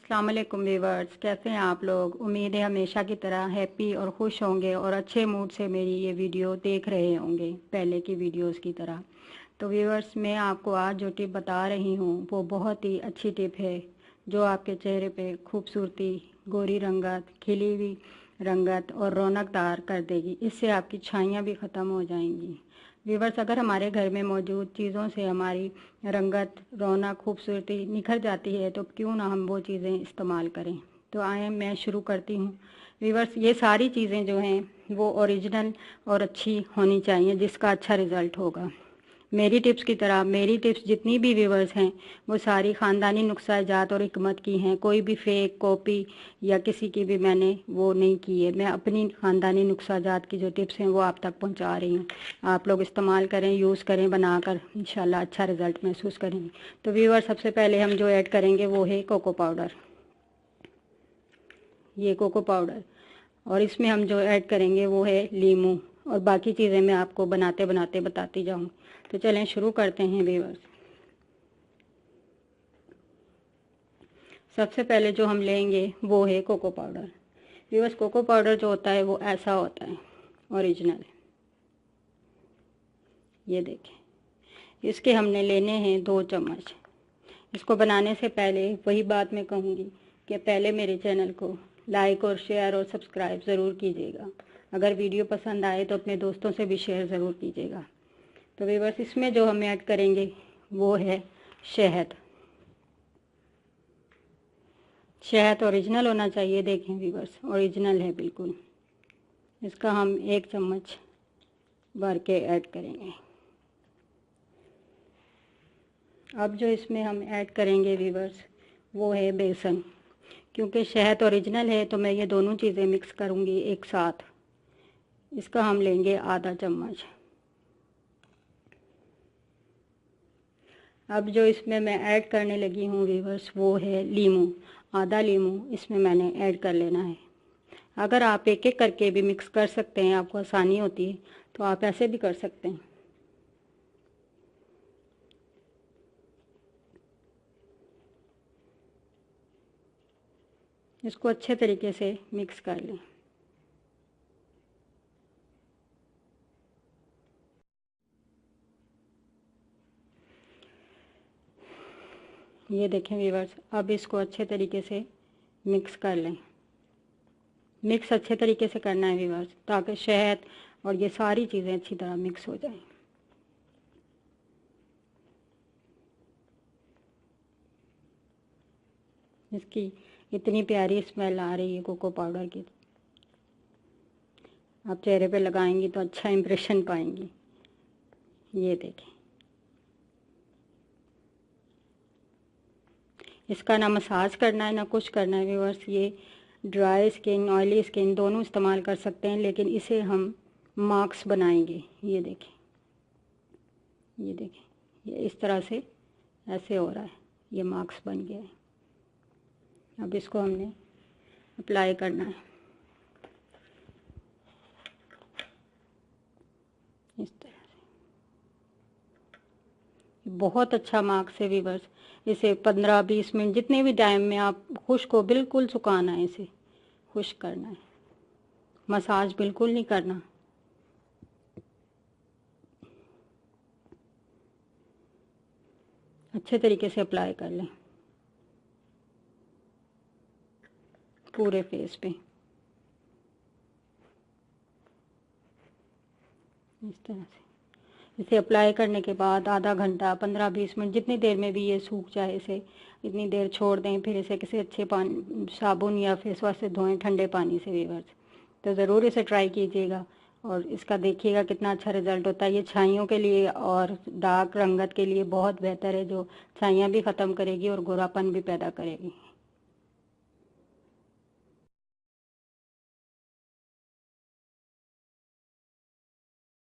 अस्सलाम वालेकुम व्यूवर्स, कैसे हैं आप लोग। उम्मीद है हमेशा की तरह हैप्पी और खुश होंगे और अच्छे मूड से मेरी ये वीडियो देख रहे होंगे पहले की वीडियोस की तरह। तो व्यूवर्स, मैं आपको आज जो टिप बता रही हूँ वो बहुत ही अच्छी टिप है जो आपके चेहरे पे खूबसूरती, गोरी रंगत, खिली हुई रंगत और रौनकदार कर देगी। इससे आपकी छाइयाँ भी ख़त्म हो जाएंगी। व्यूवर्स, अगर हमारे घर में मौजूद चीज़ों से हमारी रंगत, रौनक, खूबसूरती निखर जाती है तो क्यों ना हम वो चीज़ें इस्तेमाल करें। तो आए मैं शुरू करती हूँ। व्यूवर्स, ये सारी चीज़ें जो हैं वो ओरिजिनल और अच्छी होनी चाहिए जिसका अच्छा रिज़ल्ट होगा। मेरी टिप्स की तरह मेरी टिप्स जितनी भी व्यूवर्स हैं वो सारी ख़ानदानी नुस्खा जात और हिकमत की हैं। कोई भी फेक कॉपी या किसी की भी मैंने वो नहीं की है। मैं अपनी ख़ानदानी नुस्खा जात की जो टिप्स हैं वो आप तक पहुंचा रही हूँ। आप लोग इस्तेमाल करें, यूज़ करें, बनाकर इंशाल्लाह अच्छा रिज़ल्ट महसूस करेंगे। तो व्यूवर्स, सबसे पहले हम जो ऐड करेंगे वो है कोको पाउडर। ये कोको पाउडर, और इसमें हम जो ऐड करेंगे वो है लीमू, और बाकी चीज़ें मैं आपको बनाते बनाते बताती जाऊँ। तो चलें शुरू करते हैं व्यूवर्स। सबसे पहले जो हम लेंगे वो है cocoa powder. Viewers, cocoa powder जो होता है वो ऐसा होता है, ओरिजिनल। ये देखें, इसके हमने लेने हैं 2 चम्मच। इसको बनाने से पहले वही बात मैं कहूँगी कि पहले मेरे चैनल को लाइक और शेयर और सब्सक्राइब ज़रूर कीजिएगा। अगर वीडियो पसंद आए तो अपने दोस्तों से भी शेयर ज़रूर कीजिएगा। तो व्यूवर्स, इसमें जो हम ऐड करेंगे वो है शहद। शहद ओरिजिनल होना चाहिए। देखें व्यूवर्स, ओरिजिनल है बिल्कुल। इसका हम 1 चम्मच भर के ऐड करेंगे। अब जो इसमें हम ऐड करेंगे व्यूवर्स वो है बेसन। क्योंकि शहद ओरिजिनल है तो मैं ये दोनों चीज़ें मिक्स करूँगी एक साथ। इसका हम लेंगे आधा चम्मच। अब जो इसमें मैं ऐड करने लगी हूँ व्यूवर्स वो है लीमू। आधा लीमू इसमें मैंने ऐड कर लेना है। अगर आप एक एक करके भी मिक्स कर सकते हैं, आपको आसानी होती है तो आप ऐसे भी कर सकते हैं। इसको अच्छे तरीके से मिक्स कर लें। ये देखें व्यूवर्स, अब इसको अच्छे तरीके से मिक्स कर लें। मिक्स अच्छे तरीके से करना है व्यूवर्स, ताकि शहद और ये सारी चीज़ें अच्छी तरह मिक्स हो जाएं। इसकी इतनी प्यारी स्मेल आ रही है कोको पाउडर की। आप चेहरे पे लगाएंगी तो अच्छा इम्प्रेशन पाएंगी। ये देखें, इसका ना मसाज करना है ना कुछ करना है व्यूवर्स। ये ड्राई स्किन, ऑयली स्किन दोनों इस्तेमाल कर सकते हैं, लेकिन इसे हम मार्क्स बनाएंगे। ये देखें, ये देखें, ये इस तरह से ऐसे हो रहा है, ये मार्क्स बन गया है। अब इसको हमने अप्लाई करना है इस तरह से। बहुत अच्छा मार्क्स है व्यूवर्स। इसे 15-20 मिनट जितने भी टाइम में आप खुश्क को बिल्कुल सुखाना है, इसे खुश्क करना है, मसाज बिल्कुल नहीं करना। अच्छे तरीके से अप्लाई कर लें पूरे फेस पे इस तरह से। इसे अप्लाई करने के बाद आधा घंटा, 15-20 मिनट जितनी देर में भी ये सूख जाए इसे इतनी देर छोड़ दें। फिर इसे किसी अच्छे पानी, साबुन या फेस वॉश से धोएं, ठंडे पानी से व्यूवर्स। तो ज़रूर इसे ट्राई कीजिएगा और इसका देखिएगा कितना अच्छा रिज़ल्ट होता है। ये छाइयों के लिए और डार्क रंगत के लिए बहुत बेहतर है, जो छाइयाँ भी ख़त्म करेगी और गोरापन भी पैदा करेगी।